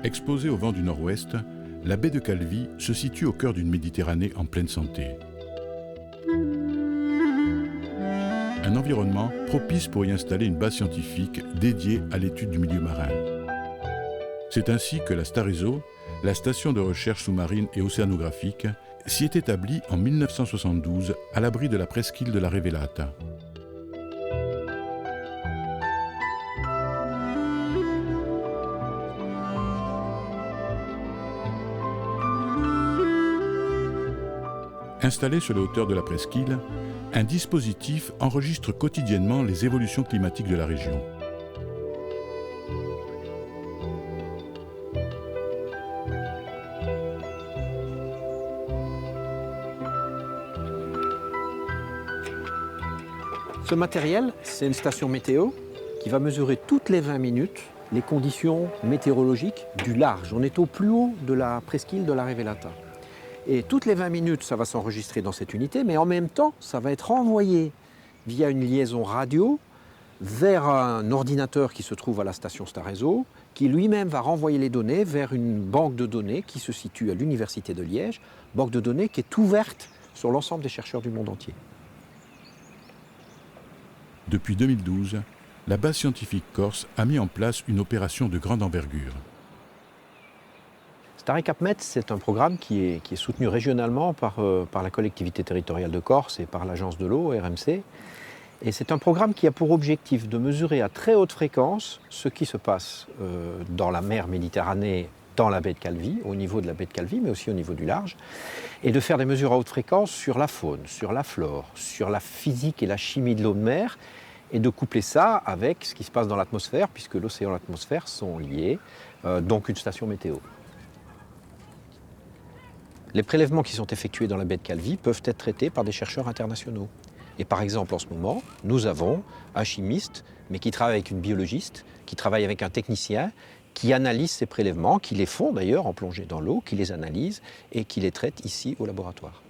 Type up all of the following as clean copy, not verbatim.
Exposée au vent du nord-ouest, la baie de Calvi se situe au cœur d'une Méditerranée en pleine santé. Un environnement propice pour y installer une base scientifique dédiée à l'étude du milieu marin. C'est ainsi que la Starezo, la station de recherche sous-marine et océanographique, s'y est établie en 1972 à l'abri de la presqu'île de la Revelata. Installé sur les hauteurs de la presqu'île, un dispositif enregistre quotidiennement les évolutions climatiques de la région. Ce matériel, c'est une station météo qui va mesurer toutes les 20 minutes les conditions météorologiques du large. On est au plus haut de la presqu'île de la Revelata. Et toutes les 20 minutes, ça va s'enregistrer dans cette unité, mais en même temps, ça va être envoyé via une liaison radio vers un ordinateur qui se trouve à la station Starezo, qui lui-même va renvoyer les données vers une banque de données qui se situe à l'Université de Liège, banque de données qui est ouverte sur l'ensemble des chercheurs du monde entier. Depuis 2012, la base scientifique corse a mis en place une opération de grande envergure. StareCapMet, c'est un programme qui est soutenu régionalement par la collectivité territoriale de Corse et par l'agence de l'eau, RMC. Et c'est un programme qui a pour objectif de mesurer à très haute fréquence ce qui se passe dans la mer Méditerranée, dans la baie de Calvi, au niveau de la baie de Calvi, mais aussi au niveau du large, et de faire des mesures à haute fréquence sur la faune, sur la flore, sur la physique et la chimie de l'eau de mer, et de coupler ça avec ce qui se passe dans l'atmosphère, puisque l'océan et l'atmosphère sont liés, donc une station météo. Les prélèvements qui sont effectués dans la baie de Calvi peuvent être traités par des chercheurs internationaux. Et par exemple, en ce moment, nous avons un chimiste, mais qui travaille avec une biologiste, qui travaille avec un technicien, qui analyse ces prélèvements, qui les font d'ailleurs en plongée dans l'eau, qui les analyse et qui les traite ici au laboratoire.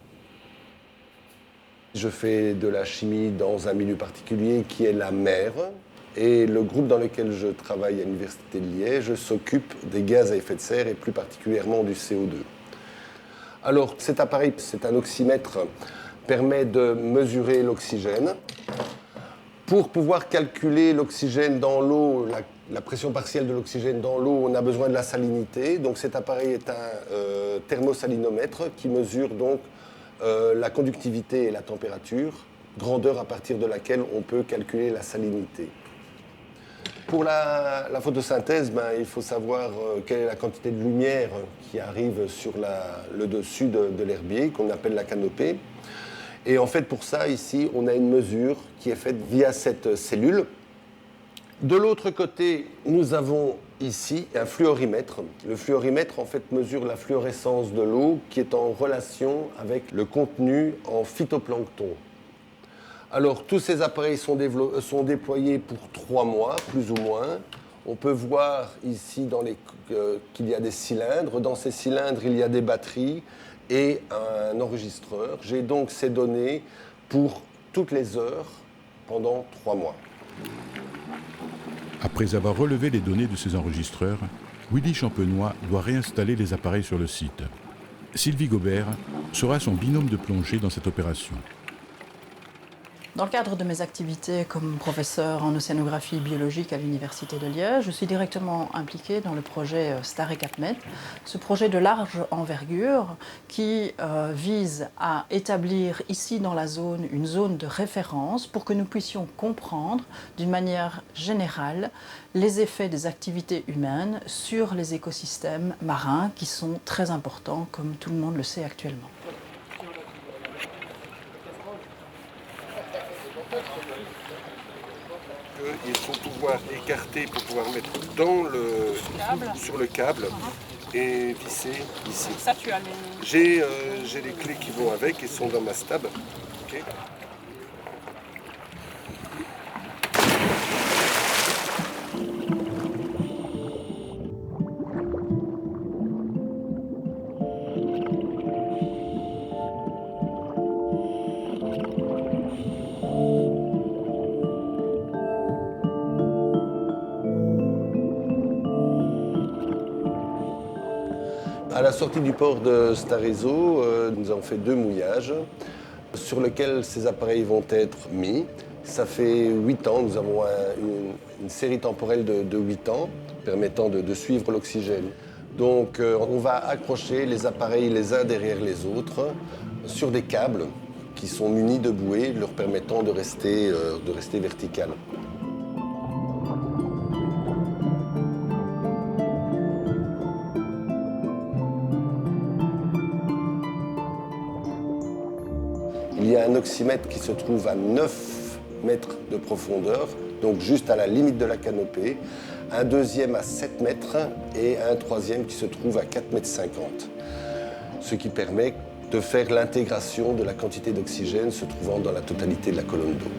Je fais de la chimie dans un milieu particulier qui est la mer. Et le groupe dans lequel je travaille à l'Université de Liège s'occupe des gaz à effet de serre et plus particulièrement du CO2. Alors cet appareil, c'est un oxymètre, permet de mesurer l'oxygène. Pour pouvoir calculer l'oxygène dans l'eau, la pression partielle de l'oxygène dans l'eau, on a besoin de la salinité. Donc cet appareil est un thermosalinomètre qui mesure donc la conductivité et la température, grandeur à partir de laquelle on peut calculer la salinité. Pour la photosynthèse, il faut savoir quelle est la quantité de lumière qui arrive sur le dessus de l'herbier, qu'on appelle la canopée. Et en fait, pour ça, ici, on a une mesure qui est faite via cette cellule. De l'autre côté, nous avons ici un fluorimètre. Le fluorimètre, en fait, mesure la fluorescence de l'eau qui est en relation avec le contenu en phytoplancton. Alors, tous ces appareils sont déployés pour 3 mois, plus ou moins. On peut voir ici qu'il y a des cylindres. Dans ces cylindres, il y a des batteries et un enregistreur. J'ai donc ces données pour toutes les heures pendant 3 mois. Après avoir relevé les données de ces enregistreurs, Willy Champenois doit réinstaller les appareils sur le site. Sylvie Gobert sera son binôme de plongée dans cette opération. Dans le cadre de mes activités comme professeur en océanographie biologique à l'Université de Liège, je suis directement impliquée dans le projet StareCapMet, ce projet de large envergure qui vise à établir ici dans la zone une zone de référence pour que nous puissions comprendre d'une manière générale les effets des activités humaines sur les écosystèmes marins qui sont très importants comme tout le monde le sait actuellement. Il faut pouvoir écarter pour pouvoir mettre sur le câble et visser ici. Ça, tu as les... J'ai les clés qui vont avec et sont dans ma stab. Okay. sortie du port de Starezo, nous avons fait 2 mouillages sur lesquels ces appareils vont être mis. Ça fait 8 ans, nous avons une série temporelle de 8 ans permettant de suivre l'oxygène. Donc on va accrocher les appareils les uns derrière les autres sur des câbles qui sont munis de bouées leur permettant de rester vertical. Il y a un oxymètre qui se trouve à 9 mètres de profondeur, donc juste à la limite de la canopée, un deuxième à 7 mètres et un troisième qui se trouve à 4,50 mètres. Ce qui permet de faire l'intégration de la quantité d'oxygène se trouvant dans la totalité de la colonne d'eau.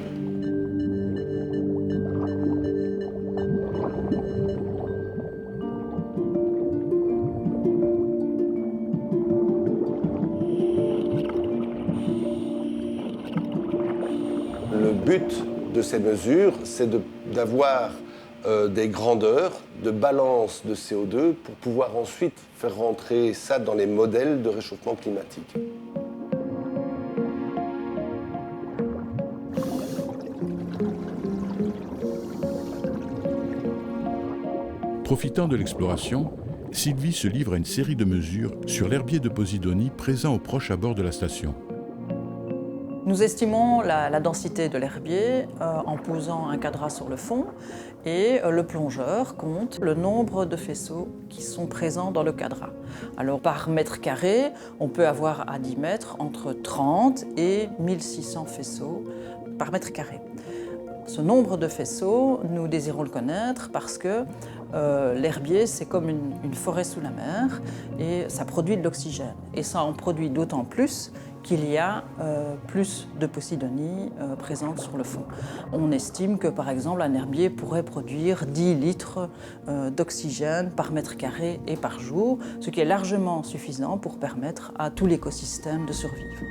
Le but de ces mesures, c'est d'avoir des grandeurs de balance de CO2 pour pouvoir ensuite faire rentrer ça dans les modèles de réchauffement climatique. Profitant de l'exploration, Sylvie se livre à une série de mesures sur l'herbier de Posidonie présent au proche abord de la station. Nous estimons la densité de l'herbier en posant un cadras sur le fond et le plongeur compte le nombre de faisceaux qui sont présents dans le cadras. Alors par mètre carré, on peut avoir à 10 mètres entre 30 et 1600 faisceaux par mètre carré. Ce nombre de faisceaux, nous désirons le connaître parce que l'herbier, c'est comme une forêt sous la mer et ça produit de l'oxygène. Et ça en produit d'autant plus qu'il y a plus de Posidonie présente sur le fond. On estime que, par exemple, un herbier pourrait produire 10 litres d'oxygène par mètre carré et par jour, ce qui est largement suffisant pour permettre à tout l'écosystème de survivre.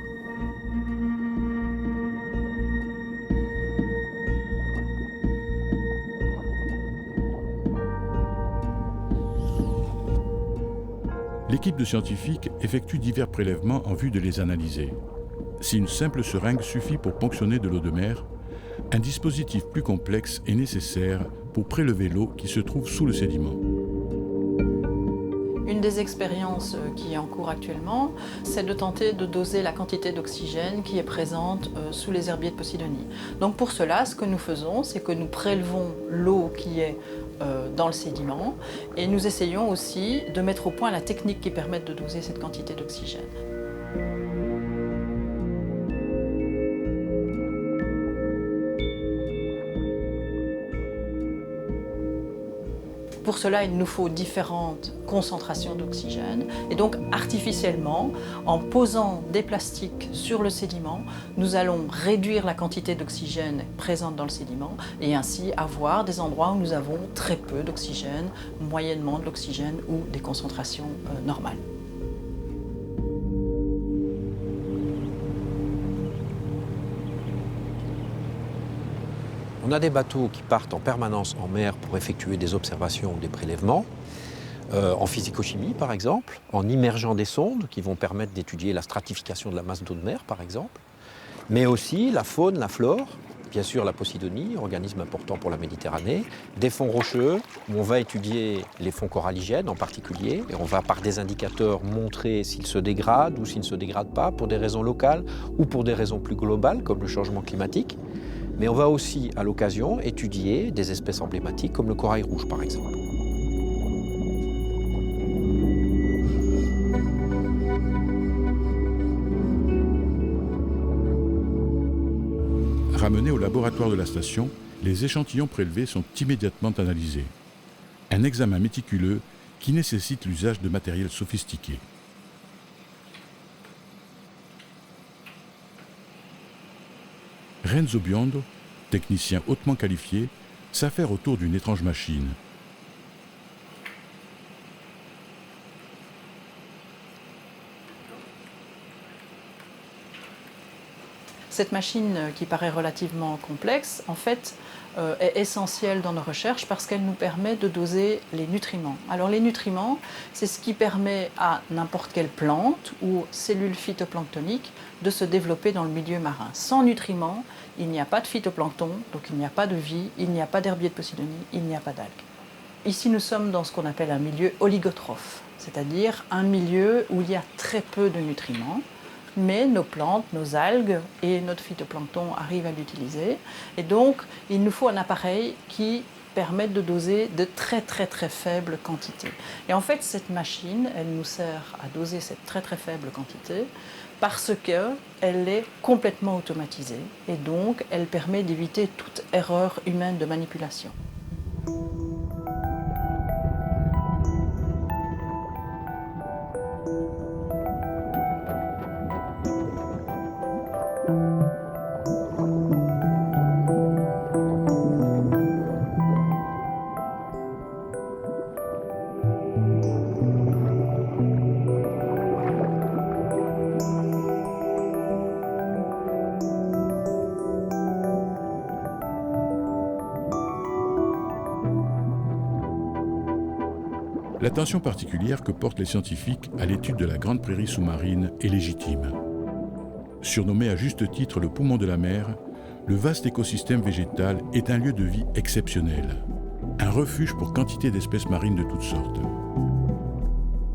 L'équipe de scientifiques effectue divers prélèvements en vue de les analyser. Si une simple seringue suffit pour ponctionner de l'eau de mer, un dispositif plus complexe est nécessaire pour prélever l'eau qui se trouve sous le sédiment. Une des expériences qui est en cours actuellement, c'est de tenter de doser la quantité d'oxygène qui est présente sous les herbiers de Posidonie. Donc pour cela, ce que nous faisons, c'est que nous prélevons l'eau qui est dans le sédiment et nous essayons aussi de mettre au point la technique qui permette de doser cette quantité d'oxygène. Pour cela, il nous faut différentes concentrations d'oxygène. Et donc, artificiellement, en posant des plastiques sur le sédiment, nous allons réduire la quantité d'oxygène présente dans le sédiment et ainsi avoir des endroits où nous avons très peu d'oxygène, moyennement de l'oxygène ou des concentrations normales. On a des bateaux qui partent en permanence en mer pour effectuer des observations ou des prélèvements, en physico-chimie par exemple, en immergeant des sondes qui vont permettre d'étudier la stratification de la masse d'eau de mer par exemple, mais aussi la faune, la flore, bien sûr la Posidonie, organisme important pour la Méditerranée, des fonds rocheux où on va étudier les fonds coralligènes en particulier, et on va par des indicateurs montrer s'ils se dégradent ou s'ils ne se dégradent pas pour des raisons locales ou pour des raisons plus globales comme le changement climatique. Mais on va aussi, à l'occasion, étudier des espèces emblématiques comme le corail rouge, par exemple. Ramenés au laboratoire de la station, les échantillons prélevés sont immédiatement analysés. Un examen méticuleux qui nécessite l'usage de matériel sophistiqué. Renzo Biondo, technicien hautement qualifié, s'affaire autour d'une étrange machine. cette machine qui paraît relativement complexe, en fait, est essentielle dans nos recherches parce qu'elle nous permet de doser les nutriments. Alors les nutriments, c'est ce qui permet à n'importe quelle plante ou cellule phytoplanctonique de se développer dans le milieu marin. Sans nutriments, il n'y a pas de phytoplancton, donc il n'y a pas de vie, il n'y a pas d'herbier de Posidonie, il n'y a pas d'algues. Ici, nous sommes dans ce qu'on appelle un milieu oligotrophe, c'est-à-dire un milieu où il y a très peu de nutriments, mais nos plantes, nos algues et notre phytoplancton arrivent à l'utiliser. Et donc, il nous faut un appareil qui permette de doser de très faibles quantités. Et en fait, cette machine, elle nous sert à doser cette très faible quantité parce qu'elle est complètement automatisée et donc elle permet d'éviter toute erreur humaine de manipulation. L'attention particulière que portent les scientifiques à l'étude de la grande prairie sous-marine est légitime. Surnommé à juste titre le poumon de la mer, le vaste écosystème végétal est un lieu de vie exceptionnel, un refuge pour quantité d'espèces marines de toutes sortes.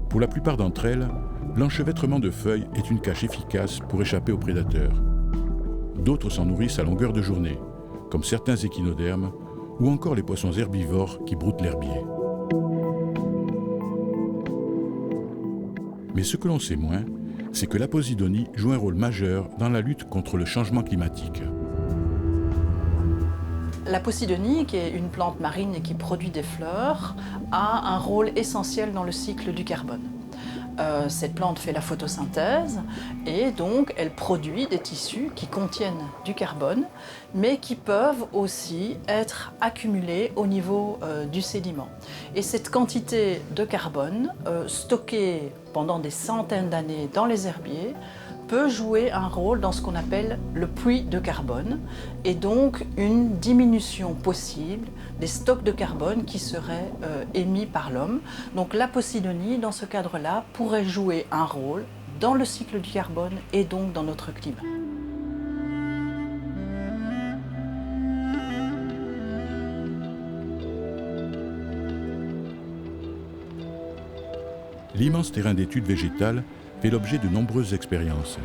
Pour la plupart d'entre elles, l'enchevêtrement de feuilles est une cache efficace pour échapper aux prédateurs. D'autres s'en nourrissent à longueur de journée, comme certains échinodermes ou encore les poissons herbivores qui broutent l'herbier. Mais ce que l'on sait moins, c'est que la Posidonie joue un rôle majeur dans la lutte contre le changement climatique. La Posidonie, qui est une plante marine et qui produit des fleurs, a un rôle essentiel dans le cycle du carbone. Cette plante fait la photosynthèse et donc elle produit des tissus qui contiennent du carbone, mais qui peuvent aussi être accumulés au niveau du sédiment. Et cette quantité de carbone stockée pendant des centaines d'années dans les herbiers peut jouer un rôle dans ce qu'on appelle le puits de carbone et donc une diminution possible des stocks de carbone qui seraient émis par l'homme. Donc la Posidonie, dans ce cadre-là, pourrait jouer un rôle dans le cycle du carbone et donc dans notre climat. L'immense terrain d'études végétales fait l'objet de nombreuses expériences.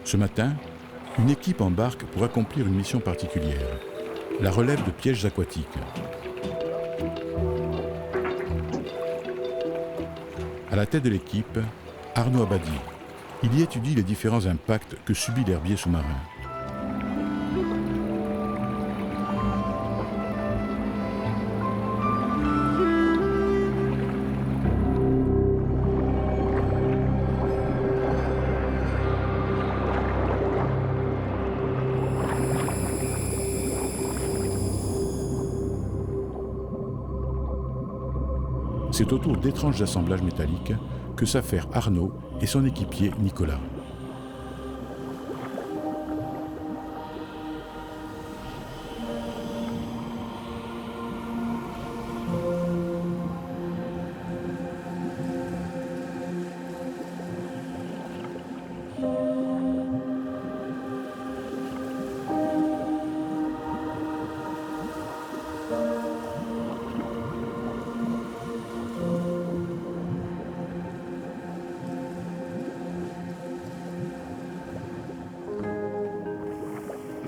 Ce matin, une équipe embarque pour accomplir une mission particulière, la relève de pièges aquatiques. À la tête de l'équipe, Arnaud Abadi. Il y étudie les différents impacts que subit l'herbier sous-marin. C'est autour d'étranges assemblages métalliques que s'affairent Arnaud et son équipier Nicolas.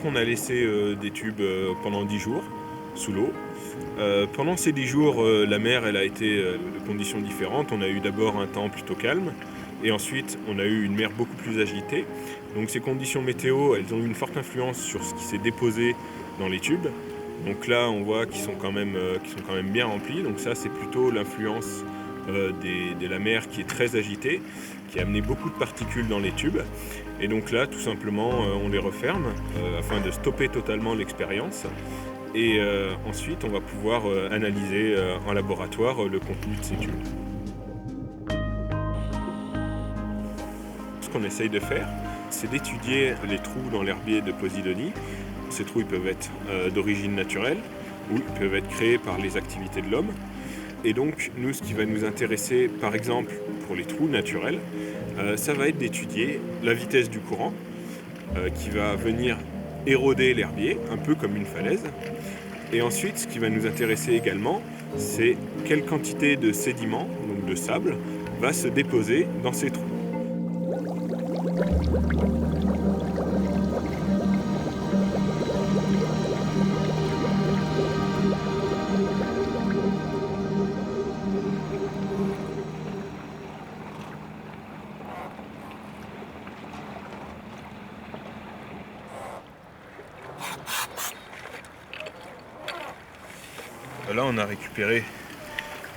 On a laissé des tubes pendant 10 jours sous l'eau. Pendant ces 10 jours, la mer elle a été de conditions différentes. On a eu d'abord un temps plutôt calme et ensuite on a eu une mer beaucoup plus agitée. Donc ces conditions météo, elles ont eu une forte influence sur ce qui s'est déposé dans les tubes. Donc là, on voit qu'ils sont quand même bien remplis. Donc ça, c'est plutôt l'influence de la mer qui est très agitée, qui a amené beaucoup de particules dans les tubes. Et donc là, tout simplement, on les referme afin de stopper totalement l'expérience. Et ensuite, on va pouvoir analyser en laboratoire le contenu de ces tubes. Ce qu'on essaye de faire, c'est d'étudier les trous dans l'herbier de Posidonie. Ces trous ils peuvent être d'origine naturelle ou ils peuvent être créés par les activités de l'homme. Et donc, nous, ce qui va nous intéresser, par exemple, pour les trous naturels, ça va être d'étudier la vitesse du courant qui va venir éroder l'herbier, un peu comme une falaise. Et ensuite, ce qui va nous intéresser également, c'est quelle quantité de sédiments, donc de sable, va se déposer dans ces trous. Là, on a récupéré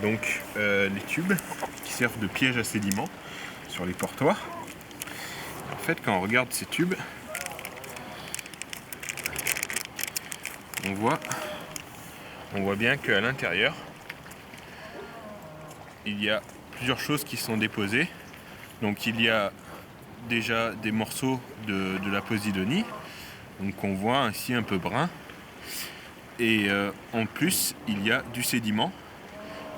donc les tubes qui servent de piège à sédiments sur les portoirs. En fait, quand on regarde ces tubes, on voit bien qu'à l'intérieur, il y a plusieurs choses qui sont déposées. Donc il y a déjà des morceaux de la Posidonie, donc qu'on voit ainsi un peu brun. Et en plus, il y a du sédiment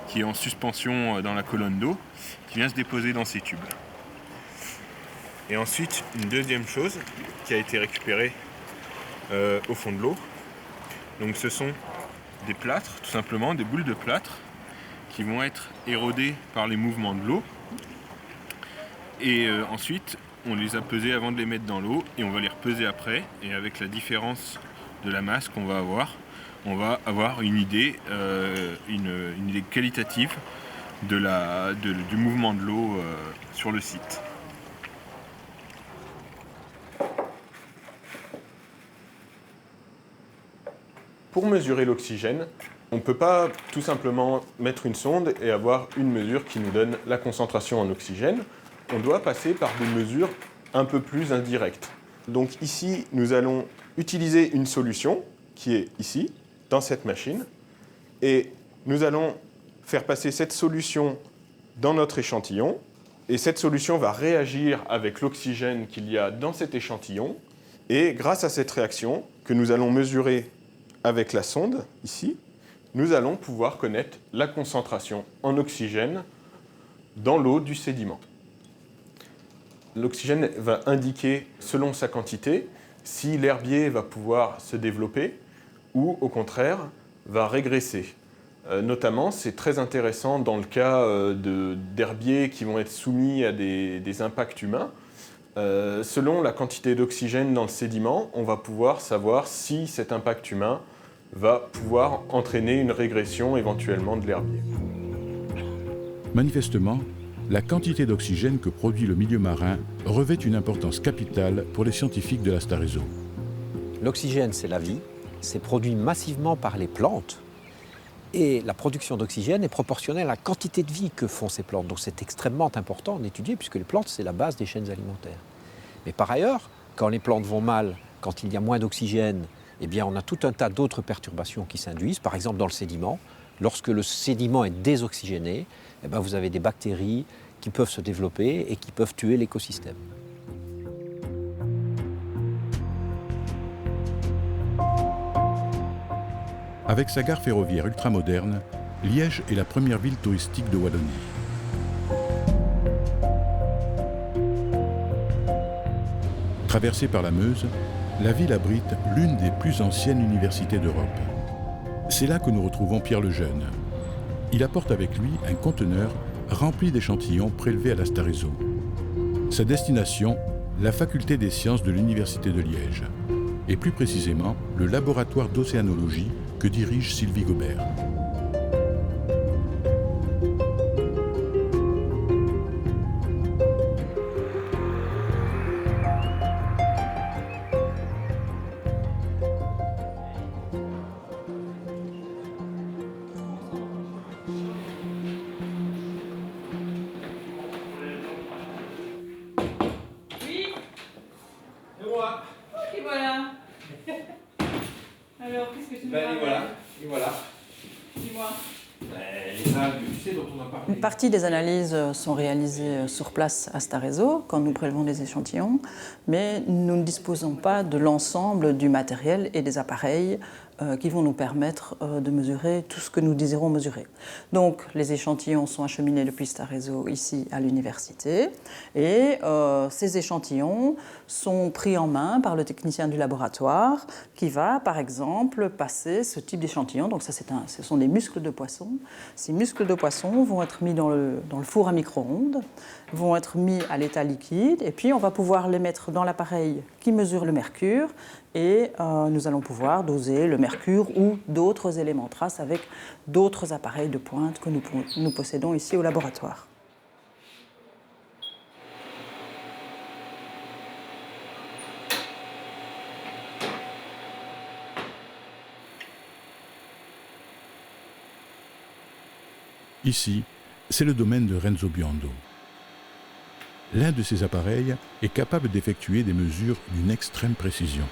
qui est en suspension dans la colonne d'eau, qui vient se déposer dans ces tubes. Et ensuite, une deuxième chose qui a été récupérée au fond de l'eau. Donc ce sont des plâtres, tout simplement, des boules de plâtre qui vont être érodées par les mouvements de l'eau. Et ensuite, on les a pesées avant de les mettre dans l'eau et on va les repeser après. Et avec la différence de la masse qu'on va avoir, on va avoir une idée qualitative du mouvement de l'eau sur le site. Pour mesurer l'oxygène, on ne peut pas tout simplement mettre une sonde et avoir une mesure qui nous donne la concentration en oxygène. On doit passer par des mesures un peu plus indirectes. Donc ici, nous allons utiliser une solution qui est ici, dans cette machine, et nous allons faire passer cette solution dans notre échantillon, et cette solution va réagir avec l'oxygène qu'il y a dans cet échantillon, et grâce à cette réaction que nous allons mesurer avec la sonde, ici, nous allons pouvoir connaître la concentration en oxygène dans l'eau du sédiment. L'oxygène va indiquer, selon sa quantité, si l'herbier va pouvoir se développer ou, au contraire, va régresser. Notamment, c'est très intéressant dans le cas d'herbiers qui vont être soumis à des impacts humains. Selon la quantité d'oxygène dans le sédiment, on va pouvoir savoir si cet impact humain va pouvoir entraîner une régression éventuellement de l'herbier. Manifestement, la quantité d'oxygène que produit le milieu marin revêt une importance capitale pour les scientifiques de la Starezo. L'oxygène, c'est la vie, c'est produit massivement par les plantes, et la production d'oxygène est proportionnelle à la quantité de vie que font ces plantes. Donc c'est extrêmement important d'étudier, puisque les plantes, c'est la base des chaînes alimentaires. Mais par ailleurs, quand les plantes vont mal, quand il y a moins d'oxygène, eh bien, on a tout un tas d'autres perturbations qui s'induisent. Par exemple, dans le sédiment, lorsque le sédiment est désoxygéné, eh bien, vous avez des bactéries qui peuvent se développer et qui peuvent tuer l'écosystème. Avec sa gare ferroviaire ultramoderne, Liège est la première ville touristique de Wallonie. Traversée par la Meuse, la ville abrite l'une des plus anciennes universités d'Europe. C'est là que nous retrouvons Pierre Lejeune. Il apporte avec lui un conteneur rempli d'échantillons prélevés à la Starezo. Sa destination, la faculté des sciences de l'Université de Liège, et plus précisément le laboratoire d'océanologie que dirige Sylvie Gobert. Et voilà. Alors, qu'est-ce que tu nous Et voilà. Dis-moi. Une partie des analyses sont réalisées sur place à Starezo, quand nous prélevons des échantillons, mais nous ne disposons pas de l'ensemble du matériel et des appareils qui vont nous permettre de mesurer tout ce que nous désirons mesurer. Donc les échantillons sont acheminés depuis Starezo ici à l'université et ces échantillons sont pris en main par le technicien du laboratoire qui va par exemple passer ce type d'échantillon. Donc ça, ce sont des muscles de poisson. Ces muscles de poisson vont être mis dans le four à micro-ondes, vont être mis à l'état liquide et puis on va pouvoir les mettre dans l'appareil qui mesure le mercure et nous allons pouvoir doser le mercure ou d'autres éléments traces avec d'autres appareils de pointe que nous possédons ici au laboratoire. Ici, c'est le domaine de Renzo Biondo. L'un de ces appareils est capable d'effectuer des mesures d'une extrême précision.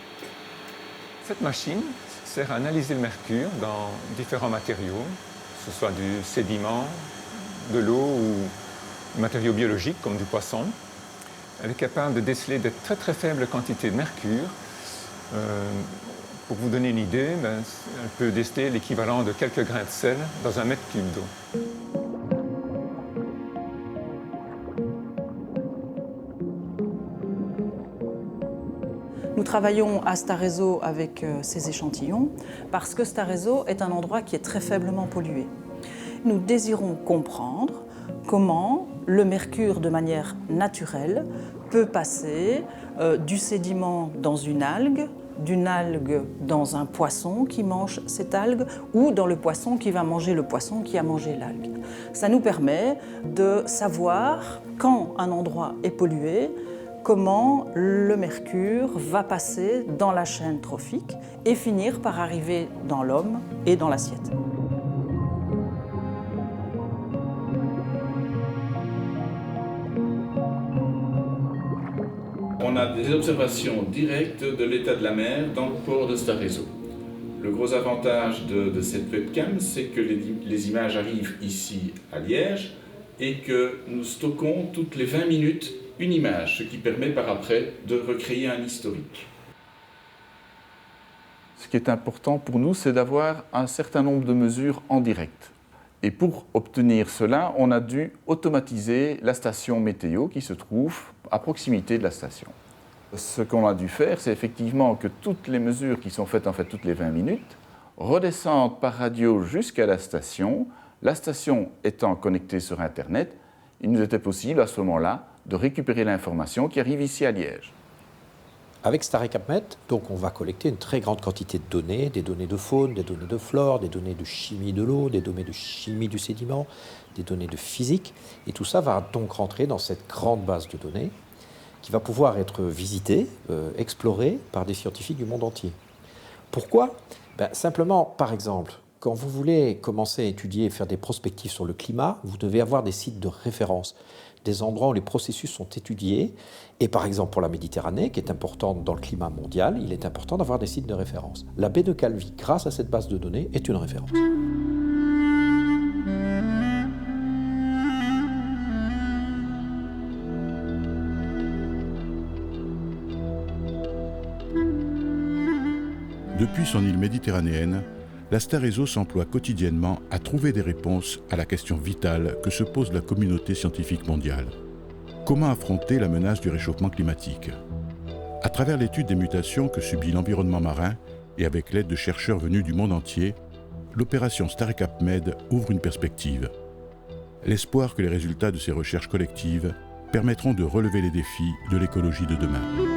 Cette machine sert à analyser le mercure dans différents matériaux, que ce soit du sédiment, de l'eau ou matériaux biologiques comme du poisson. Elle est capable de déceler de très très faibles quantités de mercure. Pour vous donner une idée, elle peut déceler l'équivalent de quelques grains de sel dans 1 mètre cube d'eau. Nous travaillons à Starezo avec ces échantillons parce que Starezo est un endroit qui est très faiblement pollué. Nous désirons comprendre comment le mercure, de manière naturelle, peut passer du sédiment dans une algue, d'une algue dans un poisson qui mange cette algue ou dans le poisson qui va manger le poisson qui a mangé l'algue. Ça nous permet de savoir quand un endroit est pollué, comment le mercure va passer dans la chaîne trophique et finir par arriver dans l'homme et dans l'assiette. On a des observations directes de l'état de la mer dans le port de Starezo. Le gros avantage de cette webcam, c'est que les images arrivent ici à Liège et que nous stockons toutes les 20 minutes une image, ce qui permet par après de recréer un historique. Ce qui est important pour nous, c'est d'avoir un certain nombre de mesures en direct. Et pour obtenir cela, on a dû automatiser la station météo qui se trouve à proximité de la station. Ce qu'on a dû faire, c'est effectivement que toutes les mesures qui sont faites en fait toutes les 20 minutes redescendent par radio jusqu'à la station étant connectée sur Internet. Il nous était possible à ce moment-là de récupérer l'information qui arrive ici à Liège. Avec StarEcapMed, donc on va collecter une très grande quantité de données, des données de faune, des données de flore, des données de chimie de l'eau, des données de chimie du sédiment, des données de physique. Et tout ça va donc rentrer dans cette grande base de données qui va pouvoir être visitée, explorée par des scientifiques du monde entier. Pourquoi ? Simplement, par exemple, quand vous voulez commencer à étudier et faire des prospectives sur le climat, vous devez avoir des sites de référence, des endroits où les processus sont étudiés. Et par exemple, pour la Méditerranée, qui est importante dans le climat mondial, il est important d'avoir des sites de référence. La baie de Calvi, grâce à cette base de données, est une référence. Depuis son île méditerranéenne, la Starezo s'emploie quotidiennement à trouver des réponses à la question vitale que se pose la communauté scientifique mondiale. Comment affronter la menace du réchauffement climatique ? À travers l'étude des mutations que subit l'environnement marin et avec l'aide de chercheurs venus du monde entier, l'opération StarEcapMed ouvre une perspective. L'espoir que les résultats de ces recherches collectives permettront de relever les défis de l'écologie de demain.